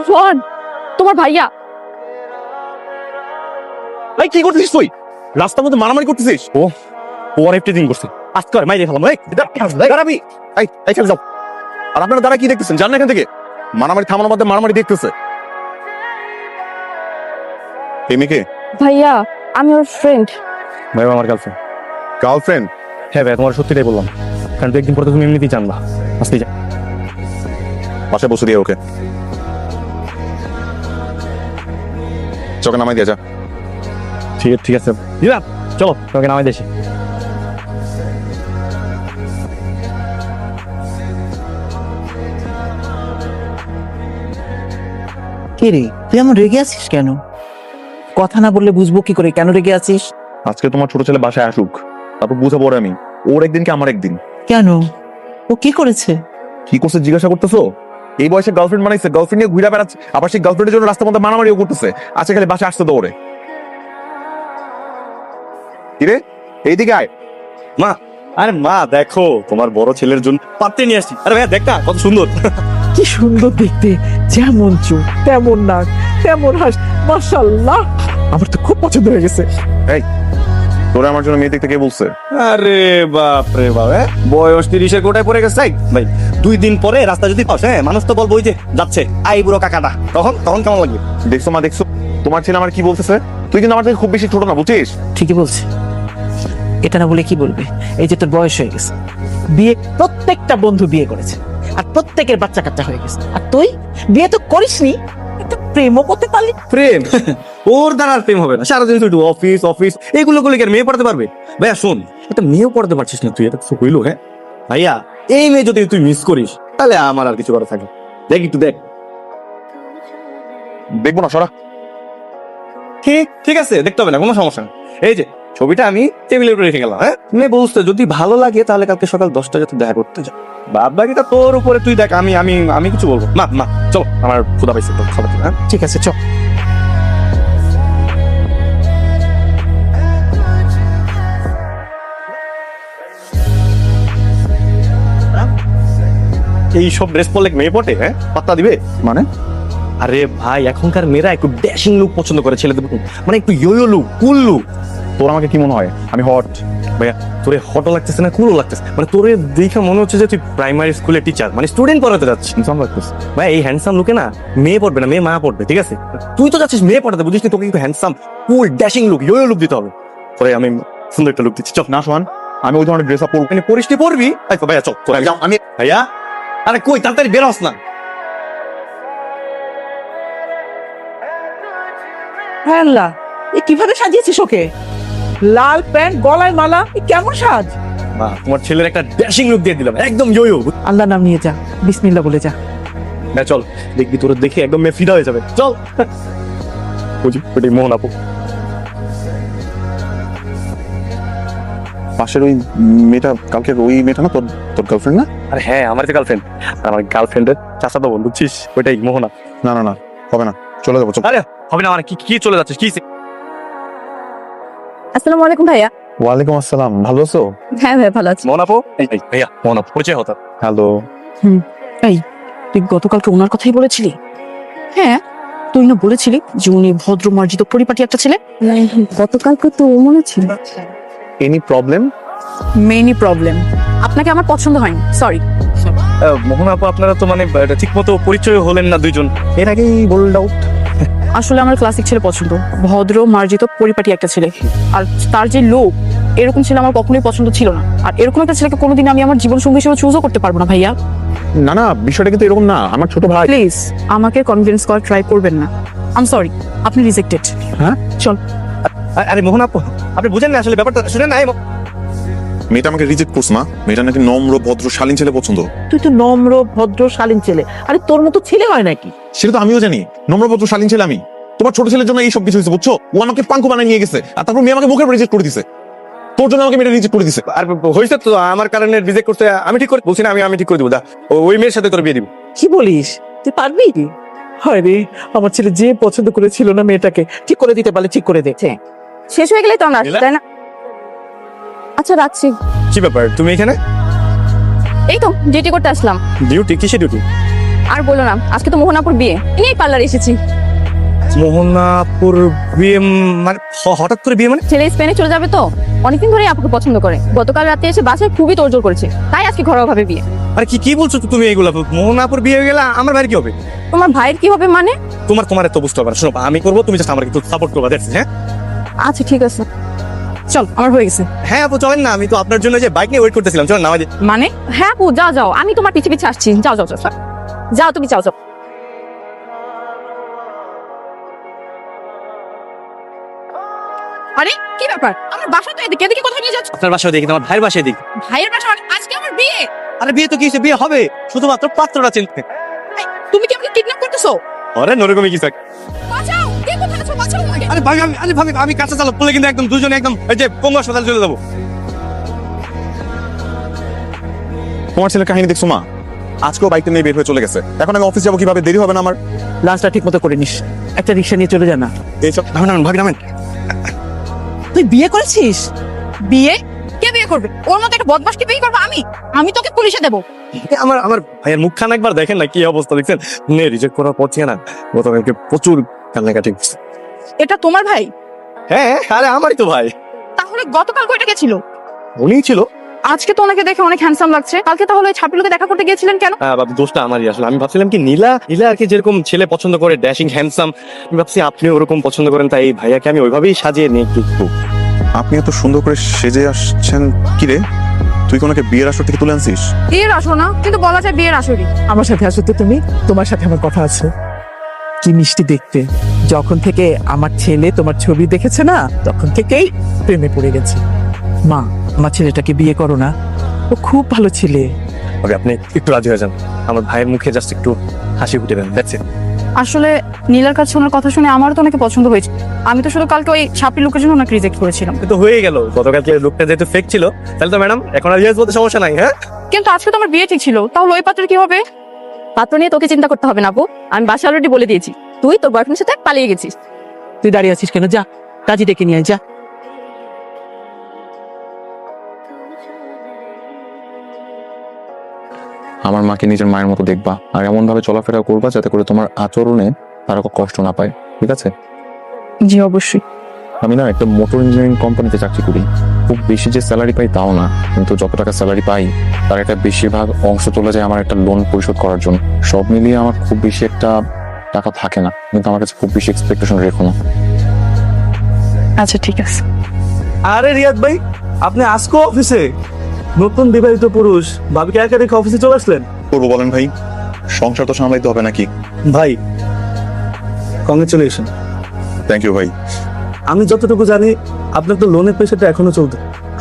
শোন, তোমার ভাইয়া। ভাই কি করতেছিস তুই? রাস্তার মধ্যে মারামারি করতেছিস? ও ওর এফটিজিং করছে। আজকে আর মাইরে ফেলাম। দাঁড়াবি। এইখানে যাও। আর আপনারা দাঁড়া কি দেখতেছেন? জান না এখান থেকে মারামারি থামানোর মধ্যে মারামারি দেখতেছে। এই মেয়েকে? ভাইয়া, আমি ওর ফ্রেন্ড। ভাই আমার গার্লফ্রেন্ড। গার্লফ্রেন্ড? হ্যাঁ ভাই, তোমার সত্যিটাই বললাম, কারণ একদিন পরে তুমি এমনিতেই জানবা। আজকে যা বাসায় বসে দিয়ে ওকে চোখে নামাই দিয়ে যা। ঠিক আছে দিলাম, চলো তোমাকে নামাই দিয়েছি। কে রে, তুই এমন রেগে আছিস কেন? কথা না বললে বুঝবো কি করে কেন রেগে আছিস? আজকে তোমার ছোট ছেলে বাসায় আসুক, তারপর বুঝাবো ওরে আমি। ওর একদিন কি আমার একদিন। কেন? ও কি করেছে? কি করছে জিজ্ঞাসা করতেছো? এই বয়সে গার্লফ্রেন্ড বানাইছে, গার্লফ্রেন্ড নিয়ে ঘুরে বেড়াচ্ছে, আবার সেই গার্লফ্রেন্ডের জন্য রাস্তার মধ্যে মারামারিও করতেছে। আজকে খালি বাসায় আসতে তো ওরে। কিরে এইদিকে আয়। মা, আরে মা দেখো তোমার বড় ছেলের জন্য পাত্রে নিয়ে আসছি। আরে ভাইয়া দেখ না কত সুন্দর। কি সুন্দর দেখতে, যেমন চোখ তেমন নাক তেমন হাস, মাশাআল্লাহ, আমার তো খুব পছন্দ হয়ে গেছে। এই তোরে আমার জন্য মেয়ে দেখতে কে বলছে? আরে বাপ রে বাপ, বয়স 30-এর কোটায় পড়ে গেছে। ভাই 2 দিন পরে রাস্তা যদি পাস, মানুষ তো বলবো ওই যে যাচ্ছে আই বুড়ো কাকাটা, তখন তখন কেমন লাগবে? দেখছো মা, দেখছো তোমার ছেলে আমার কি বলতেছে? তুই কিন্তু আমার থেকে খুব বেশি ছোট না, বুঝছিস? ঠিকই বলছে, এটা না বলে কি বলবে? এই যে তোর বয়স হয়ে গেছে, বিয়ে প্রত্যেকটা বন্ধু বিয়ে করেছে, আর প্রত্যেকের বাচ্চা কাচ্চা হয়ে গেছে, আর তুই বিয়ে তো করিসনি, একটা প্রেমও করতে পারলি? প্রেম? ওর দ্বারা আর প্রেম হবে না। সারাদিন শুধু অফিস অফিস, এগুলো করলে কি আর মেয়ে পড়াতে পারবে? ভাইয়া শোন, একটা মেয়েও পড়াতে পারছিস না তুই, এটা তো কইলো। হ্যাঁ ভাইয়া, এই মেয়ে যদি তুই মিস করিস তাহলে আমার আর কিছু করা থাকে। দেখ একটু দেখ। দেখবো না, সরা। ঠিক আছে, দেখতে হবে না, কোনো সমস্যা নেই। এই যে ছবিটা আমি টেবিলের উপরে রেখে গেলাম। হ্যাঁ মেয়ে বলতে যদি ভালো লাগে তাহলে কালকে সকাল 10টা যাতে দেখা করতে যা। বাদ বাকিটা তোর উপরে, তুই দেখ। আমি আমি আমি কিছু বলবো না। মা চলো, আমার ক্ষুধা পাইছে তো, খাবার দিন। হ্যাঁ ঠিক আছে, চল। এই সব ড্রেস পরলে মেয়ে পটে? হ্যাঁ পাত্তা দিবে মানে? আরে ভাই, এখনকার মেয়েরা একটু ড্যাশিং লুক পছন্দ করে ছেলেদের, মানে একটু ইয়ো লুক, কুল লুক। তোর আমাকে কি মনে হয় আমি হট? ভাইয়া তোরে হটও লাগতেছে না কুলও লাগতেছে, মানে তোরে দেখে মনে হচ্ছে যে তুই প্রাইমারি স্কুলের টিচার, মানে স্টুডেন্ট পড়াতে যাচ্ছিস। ভাই এই হ্যান্ডসাম লুকে না মেয়ে পড়বে না, মেয়ে মা পড়বে। ঠিক আছে, তুই তো যাচ্ছিস মেয়ে পড়াতে, বুঝিস নি? তোকে একটু হ্যান্ডসাম কুল ড্যাশিং লুক, ইয়ো লুক দিতে হবে। পরে আমি সুন্দর একটা লুক দিচ্ছি। চল না সোহান, আমি ওই ধরনের ড্রেস আপ পরবো। মানে পরিষ্টি পড়বি। আচ্ছা ভাইয়া চল, তোরা যাও। আমি ভাইয়া, আরে কই তাড়াতাড়ি বের হস না। হ্যাঁ আল্লাহ, এ কিভাবে সাজিয়েছিস ওকে? লাল প্যান্ট, গলায় মালা, এ কেমন সাজ! মা, তোমার ছেলের একটা ড্যাশিং লুক দিয়ে দিলাম, একদম ইয়ো। আল্লাহ নাম নিয়ে যা, বিসমিল্লাহ বলে যা। হ্যাঁ চল, দেখবি তোর দেখে একদম মেয়ে ফিদা হয়ে যাবে। চল। বুঝি ওটাই মোহন আপু। পাশের ওই মেয়েটা, কালকে ওই মেয়েটা না তোর তোর গার্লফ্রেন্ড না? আরে হ্যাঁ, আমার তো গার্লফ্রেন্ড, আমার গার্লফ্রেন্ডের চাচা তো বোন, বুঝছিস? ওইটাই মোহনা। না না না, হবে না, চলে যাবো। চল। আরে হবে না মানে কি? কি চলে যাচ্ছিস? কি? আসসালামু আলাইকুম ভাইয়া। ওয়ালাইকুম আসসালাম, ভালো আছো? হ্যাঁ ভাই, ভালো আছি। মোহন আপু, এই ভাইয়া মোহন আপু, পরিচয় হতো। হ্যালো। এই, তুই গতকালকে ওনার কথাই বলেছিলি? হ্যাঁ, তুই না বলেছিলি যে উনি ভদ্র মার্জিত পরিপাটি একটা ছেলে? গতকালকে তো মনে ছিল। Any problem? মেইনই প্রবলেম, আপনাকে আমার পছন্দ হয়নি, সরি। মোহন আপু, আপনারা তো মানে ঠিক মতো পরিচয় হলেন না দুইজন। এর আগেই বোল্ড আউট। আসলে আমার ক্লাসিক ছেলে পছন্দ, ভদ্র মার্জিত পরিপাটি একটা ছেলে। আর তার যে লোক, এরকম ছেলে আমার কখনোই পছন্দ ছিল না। আর এরকম একটা ছেলেকে কোনোদিন আমি আমার জীবন সঙ্গী হিসেবে চুজও করতে পারবো না ভাইয়া। না না, বিষয়টা কিন্তু এরকম না, আমার ছোট ভাই। প্লিজ আমাকে কনভিন্স করার ট্রাই করবেন না। আই এম সরি, আপনি রিজেক্টেড। হ্যাঁ? চল। আরে মোহন আপু, আপনি বুঝেন না আসলে ব্যাপারটা, শুনেন না। মেয়েটা আমাকে রিজেক্ট করছে না, মেয়েটা নাকি নম্র ভদ্র শালীন ছেলে পছন্দ। তুই তো নম্র ভদ্র শালীন ছেলে, আরে তোর মতো ছেলে হয় নাকি? সেটা তো আমিও জানি, নম্র ভদ্র শালীন ছেলে আমি। তোমার ছোট ছেলের জন্য এই সব কিছু হয়েছে, বুঝছো? ও আমাকে পাঙ্কু বানায় নিয়ে গেছে, আর তারপর মেয়ে আমাকে মুখে রিজেক্ট করে দিছে। তোর জন্য আমাকে মেয়েটা রিজেক্ট করে দিছে। আর হয়েছে তো আমার কারণে রিজেক্ট করতে, আমি ঠিক করে বলছি না, আমি ঠিক করে দিব। ওই মেয়ের সাথে তোর বিয়ে দিব। কি বলিস? তুই পারবি? হয় রে, আমার ছেলে যে পছন্দ করেছিল না মেয়েটাকে, ঠিক করে দিতে পারলে ঠিক করে দে। শেষ হয়ে গেলেই তো আমরা আসি, নীলা? তাই না? আচ্ছা রাখছি। কি ব্যাপার তুমি এখানে? এই তো ডিউটি করতে আসলাম। ডিউটি? কিসে ডিউটি? আর বলো না, আজকে তো মোহনাপুর বিয়ে, এই পার্লার এসেছি। মোহনাপুর বিয়ে? মানে হঠাৎ করে বিয়ে মানে? ছেলে স্পেনে চলে যাবে তো, অনেকদিন ধরেই আপুকে পছন্দ করে। গতকাল রাতে এসে বাসায় খুবই তোড়জোড় করেছে, তাই আজকে ঘরোয়া ভাবে বিয়ে। আরে কি বলছো তুমি এগুলা? মোহনাপুর বিয়ে হয়ে গেলে আমার ভাইয়ের কি হবে? তোমার ভাইয়ের কি হবে মানে? তোমার এত বুঝতে হবে না। শোনো, আমি করবো, তুমি জাস্ট আমাকে একটু সাপোর্ট করবা, দেখছি। হ্যাঁ আচ্ছা ঠিক আছে, চল আমার হয়ে গেছে। হ্যাঁ আপু চলেন না, আমি তো আপনার জন্য যে বাইক নিয়ে ওয়েট করতেছিলাম। চলেন না আমাদের। মানে? হ্যাঁ আপু যাও যাও, আমি তোমার পিছে পিছে আসছি। যাও যাও যাও যাও, তুমি যাও যাও। আরে কি ব্যাপার, আমার বাসা তো এদিকে, এদিকে কোথায় নিয়ে যাচ্ছ? আপনার বাসায় দেখি, আমার ভাইয়ের বাসায় দেখি। ভাইয়ের বাসা মানে? আজকে আমার বিয়ে। আরে বিয়ে তো কি হয়েছে? বিয়ে হবে, শুধুমাত্র পাত্রটা চিনতে। এই, তুমি কি আমাকে কিডন্যাপ করতেছো? আরে নরকমই কিছু একটা। বাঁচাও, কে কোথায় আছো? বাঁচাও আমাকে। আরে ভাবি, আমি কাঁচা চালক বলে কিন্তু একদম দুজনে একদম এই যে পঙ্গু হাসপাতালে চলে যাবো। তোমার ছেলের কাহিনী দেখছো মা? আজকেও বাইকটা নিয়ে বের হয়ে চলে গেছে। এখন আমি অফিস যাবো কিভাবে? দেরি হবে না আমার? লাঞ্চটা ঠিক মতো করে নিস, একটা রিক্সা নিয়ে চলে যা না। এইসব ভাবি নামেন। তুই বিয়ে করেছিস? বিয়ে? কে বিয়ে করবে? ওর মতো একটা বদমাশকে বিয়ে করবো আমি? আমি তোকে পুলিশে দেবো। আমার ভাইয়ের মুখখানা একবার দেখেন না, কি অবস্থা দেখছেন? রিজেক্ট করার পর থেকে না গতকালকে প্রচুর কান্নাকাটি করছে। এটা তোমার ভাই? হ্যাঁ, আরে আমারই তো ভাই। তাহলে গতকাল কয়টা গেছিল? উনিই ছিল। আজকে তো ওনাকে দেখে অনেক হ্যান্ডসাম লাগছে, কালকে তাহলে ওই ছাপিলোকে দেখা করতে গিয়েছিলেন কেন? হ্যাঁ ভাবি, দোষটা আমারই আসলে। আমি ভাবছিলাম কি নীলা আর কি যেরকম ছেলে পছন্দ করে, ড্যাশিং হ্যান্ডসাম, আমি ভাবছি আপনি ওরকম পছন্দ করেন, তাই এই ভাইয়াকে আমি ওইভাবেই সাজিয়ে নিয়ে একটু। আপনি এত সুন্দর করে সেজে আসছেন কি রে? তুই কোনোকে বিয়ের আসর থেকে তুলে আনছিস? বিয়ের আসো না, কিন্তু বলা যায় বিয়ের আসরই। আমার সাথে আসো তো তুমি, তোমার সাথে আমার কথা আছে। কি মিষ্টি দেখতে। যখন থেকে আমার ছেলে তোমার ছবি দেখেছে না, তখন থেকেই প্রেমে পড়ে গেছে। মা, আমার ছেলেটাকে বিয়ে করো না, ও খুব ভালো ছেলে। ভাবি আপনি একটু রাজি হয়ে যান, আমার ভাইয়ের মুখে জাস্ট একটু হাসি ফুটে দেন, দ্যাটস ইট। আসলে নীলার কাছে ওনার কথা শুনে আমারও তো অনেকে পছন্দ হয়েছে। আমি তো শুধু কালকে ওই ছাপড়ি লোকের জন্য ওনাকে রিজেক্ট করেছিলাম। তো হয়ে গেল, গতকালকে লোকটা যেহেতু ফেক ছিল, তাহলে তো ম্যাডাম এখন আর রিয়াজ বলতে সমস্যা নাই। হ্যাঁ কিন্তু আজকে তো আমার বিয়ে ঠিক ছিল, তাহলে ওই পাত্রের কি হবে? পাত্র নিয়ে তোকে চিন্তা করতে হবে না আপু, আমি বাসা অলরেডি বলে দিয়েছি তুই তোর বয়ফ্রেন্ডের সাথে পালিয়ে গেছিস। তুই দাঁড়িয়ে আছিস কেন? যা, কাজী ডেকে নিয়ে আয়, যা। আমার মাকে নিজের মায়ের মতো দেখবা, আর এমন ভাবে চলাফেরা করবা যাতে করে তোমার আচরণে তারা কষ্ট না পায়, ঠিক আছে? জি অবশ্যই। আমি না একটা মোটর ইঞ্জিনিয়ারিং কোম্পানিতে চাকরি করি। খুব বেশি যে স্যালারি পাই তাও না, কিন্তু যত টাকা স্যালারি পাই তার একটা বেশিরভাগ অংশ চলে যায় আমার একটা লোন পরিশোধ করার জন্য। সব মিলিয়ে আমার খুব বেশি একটা টাকা থাকে না, কিন্তু আমার কাছে খুব বেশি এক্সপেকটেশন রেখো না। আচ্ছা ঠিক আছে। আরে রিয়াদ ভাই, আপনি আজকে অফিসে? নতুন বিবাহিত পুরুষ, ভাবিকে একা রেখে অফিসে চলে আসলেন? করবো বলেন ভাই, সংসার তো সামলাইতে হবে নাকি? ভাই কংগ্রেচুলেশন। থ্যাংক ইউ ভাই। আমি যতটুকু জানি আপনার তো লোনের পেশাটা এখনো চলতে।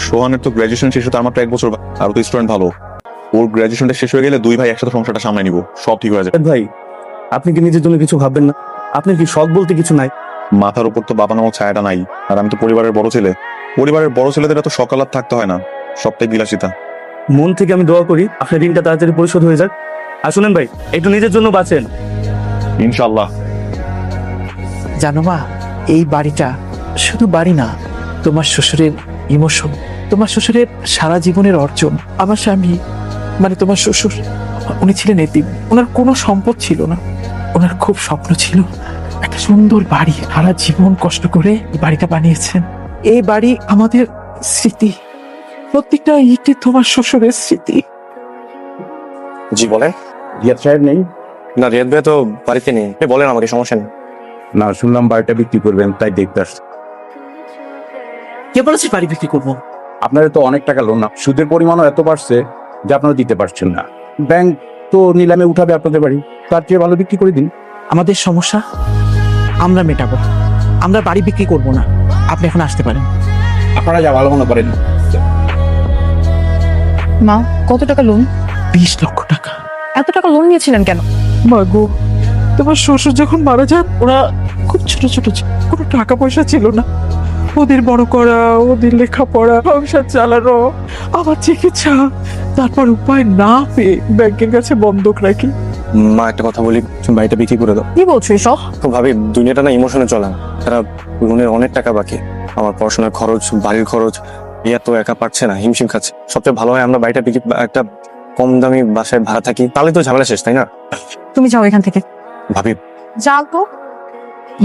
সোহানের তো গ্রাজুয়েশন শেষ হতে আমার তো 1 বছর, আর তো স্টুডেন্ট ভালো। ওর গ্রাজুয়েশনটা শেষ হয়ে গেলে দুই ভাই একসাথে সংসারটা সামলাই নিব, সব ঠিক হয়ে যাবে। ভাই আপনি কি নিজের জন্য কিছু ভাববেন না? আপনার কি শখ বলতে কিছু নাই? মাথার উপর তো বাবা নামক ছায়াটা নাই, আর আমি তো পরিবারের বড় ছেলে। পরিবারের বড় ছেলেদের তো সকাল রাত থাকতে হয় না, সবটাই বিলাসিতা। মন থেকে আমি দোয়া করি আপনার ঋণটা তাড়াতাড়ি পরিশোধ হয়ে যাক। আর শুনেন ভাই, একটু নিজের জন্য বাঁচেন। ইনশাল্লাহ। জানো মা, এই বাড়িটা শুধু বাড়ি না, তোমার শ্বশুরের ইমোশন, তোমার শ্বশুরের সারা জীবনের অর্জন। আমার স্বামী মানে তোমার শ্বশুর, উনি ছিলেন এতিম, ওনার কোনো সম্পদ ছিল না। ওনার খুব স্বপ্ন ছিল একটা সুন্দর বাড়ি, সারা জীবন কষ্ট করে এই বাড়িটা বানিয়েছেন। এই বাড়ি আমাদের স্মৃতি, প্রত্যেকটা ইটে তোমার শ্বশুরের স্মৃতি। জি বলেন। রিয়াদ সাহেব নেই? না, রিয়াদ ভাই তো বাড়িতে নেই। আপনি বলেন, আমাকে সমস্যা নেই। না, শুনলাম বাড়িটা বিক্রি করবেন, তাই দেখতে আসছি। কে বলেছে বাড়ি বিক্রি করবো? আপনাদের তো অনেক টাকা লোন, না সুদের পরিমাণও এত বাড়ছে যে আপনারা দিতে পারছেন না। ব্যাংক তো নিলামে উঠাবে আপনাদের বাড়ি, তার চেয়ে ভালো বিক্রি করে দিন। আমাদের সমস্যা আমরা মেটাবো, আমরা বাড়ি বিক্রি করব না। আপনি এখন আসতে পারেন। আপনারা যা ভালো মনে করেন। মা, কত টাকা লোন? 20 লক্ষ টাকা। এত টাকা লোন নিয়েছিলেন কেন? মাগো, তোমার শ্বশুর যখন মারা যান, ওরা খুব ছোট ছোট ছিল, কোনো টাকা পয়সা ছিল না। ওদের বড় করা, ওদের লেখাপড়া, সংসার চালানো, আমার চিকিৎসা, তারপর উপায় না পেয়ে ব্যাংকের কাছে বন্ধক রাখি। মা একটা কথা বলি, তুমি বাড়িটা বিক্রি করে দাও। কি বলছো এসব? তো ভাবি দুনিয়াটা না ইমোশনে চলে না। তারা লোনের অনেক টাকা বাকি, আমার পড়াশোনার খরচ, বাড়ির খরচ, ইয়া তো একা পারছে না, হিমশিম খাচ্ছে। সবচেয়ে ভালো হয় আমরা বাড়িটা বিক্রি, একটা কম দামি বাসায় ভাড়া থাকি, তাহলে তো ঝামেলা শেষ, তাই না? তুমি যাও এখান থেকে। ভাবি যাও তো।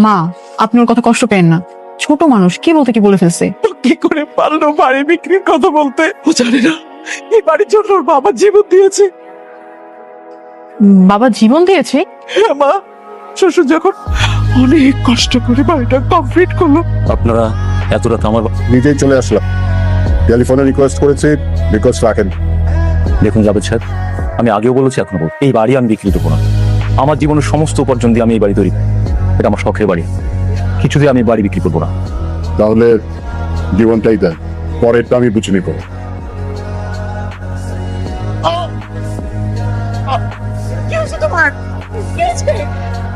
মা, আপনি ওর কথা কষ্ট পেন না, ছোট মানুষ কি বলতে কি বলে ফেলছে। কি করে পারলো বাড়ি বিক্রির কথা বলতে? ও জানে না এই বাড়ির জন্য ওর বাবা জীবন দিয়েছে। বাবা জীবন দিয়েছে? হ্যাঁ মা, শ্বশুর যখন অনেক কষ্ট করে বাড়িটা কমপ্লিট করলো। আপনারা এত রাত আমার নিজেই চলে আসলাম, টেলিফোনে রিকোয়েস্ট করেছি, রিকোয়েস্ট রাখেন। দেখুন জাবেদ সাহেব, আমি আগেও বলেছি এখনো বলছি, এই বাড়ি আমি বিক্রি দেবো না। আমার জীবনের সমস্ত উপার্জন দিয়ে আমি এই বাড়ি তৈরি, এটা আমার শখের বাড়ি, কিছুতেই আমি বাড়ি বিক্রি করবো না। তাহলে জীবনটাই দেন, পরেরটা আমি বুঝে নিব। কি হয়েছে তোমার? কি হয়েছে?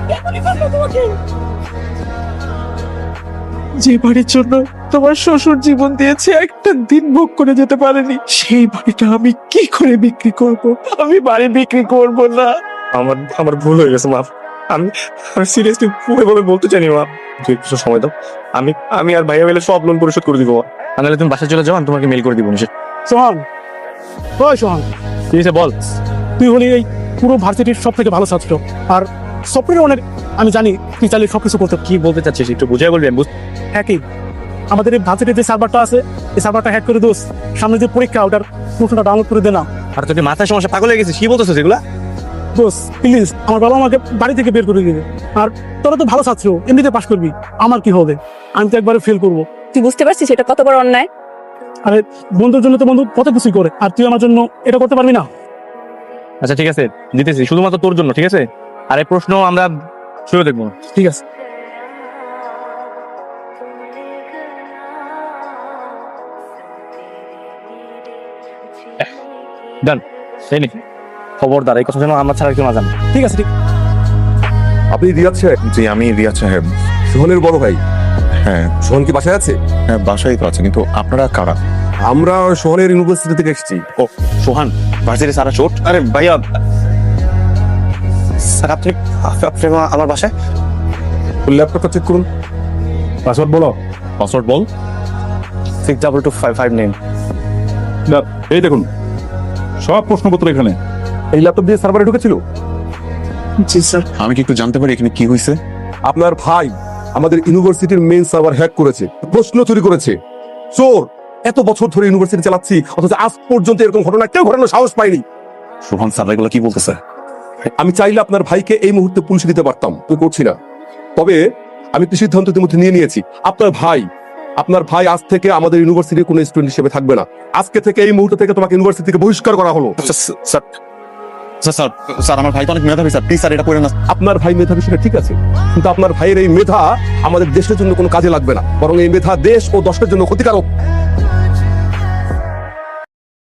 কেমনই পারলো তোমাকে? যে বাড়ির জন্য তোমার শ্বশুর জীবন দিয়েছে, একটা দিন ভোগ করে যেতে পারেনি, সেই বাড়িটা আমি কি করে বিক্রি করব? আমি বাড়ি বিক্রি করব না। আমার আমার ভুল হয়ে গেছে, মা। আমি আমি সিরিয়াসলি এভাবে বলতে চাইনি, মা। তুই একটু সময় দাও, আমি আর ভাইয়া মিলে সব লোন পরিশোধ করে দিব। আর নাহলে তুমি বাসায় চলে যাও, আমি তোমাকে মেল করে দিব নিশ্চয়। সোহান, ওই সোহান, ঠিক আছে, বল। তুই হলি এই পুরো ভার্সিটির সব থেকে ভালো ছাত্র, আর সফটওয়্যার অনেক, আমি জানি তুই চাইলে সবকিছু করতে। কি বলতে চাচ্ছিস একটু বুঝাই বলবি? আমি হ্যাঁ কি, আমাদের এই ভার্সিটির যে সার্ভারটা আছে, এই সার্ভারটা হ্যাক করে দোস, সামনে যে পরীক্ষা ওটার প্রশ্নটা ডাউনলোড করে দে না। আর তোর কি মাথায় সমস্যা, পাগল হয়ে গেছিস? কি বলতেছিস এগুলা? দোস প্লিজ, আমার বাবা আমাকে বাড়ি থেকে বের করে দিবে। আর তোরা তো ভালো ছাত্র, এমনিতে পাশ করবি, আমার কি হবে? আমি তো একবারে ফেল করবো। তুই বুঝতে পারছিস এটা কত বড় অন্যায়? আরে বন্ধুর জন্য তো বন্ধু কত কিছুই করে, আর তুই আমার জন্য এটা করতে পারবি না? আচ্ছা ঠিক আছে, দিতেছি, শুধুমাত্র তোর জন্য, ঠিক আছে? আর এই প্রশ্ন আমরা শুরু দেখবো। ঠিক আছে। ডান, সেই নি। খবরদার এই কথা যেন আমরা ছাড়া কেউ না জানে। ঠিক আছে, ঠিক। আপনি রিয়াদ সাহেব? জি, আমি রিয়াজ সাহেব। সোহনের বড় ভাই। হ্যাঁ সোহন কি বাসায় আছে? হ্যাঁ, বাসায় তো আছে, কিন্তু আপনারা কারা? আমরা সোহনের ইউনিভার্সিটি থেকে এসেছি। ও সোহান, ভার্সিটি সারা চোট। আরে ভাইয়া, স্যার আপনি আপনি আমার বাসায়? ল্যাপটপটা চেক করুন। পাসওয়ার্ড বলো। পাসওয়ার্ড বল। 6222559। এই দেখুন সব প্রশ্নপত্র এখানে। এই ল্যাপটপ দিয়ে সার্ভারে ঢুকেছিল? জি স্যার। আমি কি একটু জানতে পারি এখানে কি হয়েছে? আপনার ভাই আমাদের ইউনিভার্সিটির মেইন সার্ভার হ্যাক করেছে, প্রশ্ন চুরি করেছে। চোর! এত বছর ধরে ইউনিভার্সিটি চালাচ্ছি, অথচ আজ পর্যন্ত এরকম ঘটনা কেউ ঘটানোর সাহস পাইনি। সোহান স্যার এগুলো কি বলতেছে? আমি চাইলে আপনার ভাইকে এই মুহূর্তে পুলিশে দিতে পারতাম, তুই করছি না। তবে আমি একটি সিদ্ধান্ত ইতিমধ্যে নিয়ে নিয়েছি। আপনার ভাই আজ থেকে আমাদের ইউনিভার্সিটির কোনো স্টুডেন্ট হিসেবে থাকবে না। আজকে থেকে, এই মুহূর্ত থেকে তোমাকে ইউনিভার্সিটি থেকে বহিষ্কার করা হলো। আচ্ছা স্যার, স্যার স্যার আমার ভাই তো অনেক মেধাবী স্যার, প্লিজ স্যার এটা করে না। আপনার ভাই মেধাবী সেটা ঠিক আছে, কিন্তু আপনার ভাইয়ের এই মেধা আমাদের দেশের জন্য কোনো কাজে লাগবে না, বরং এই মেধা দেশ ও দশের জন্য ক্ষতিকারক।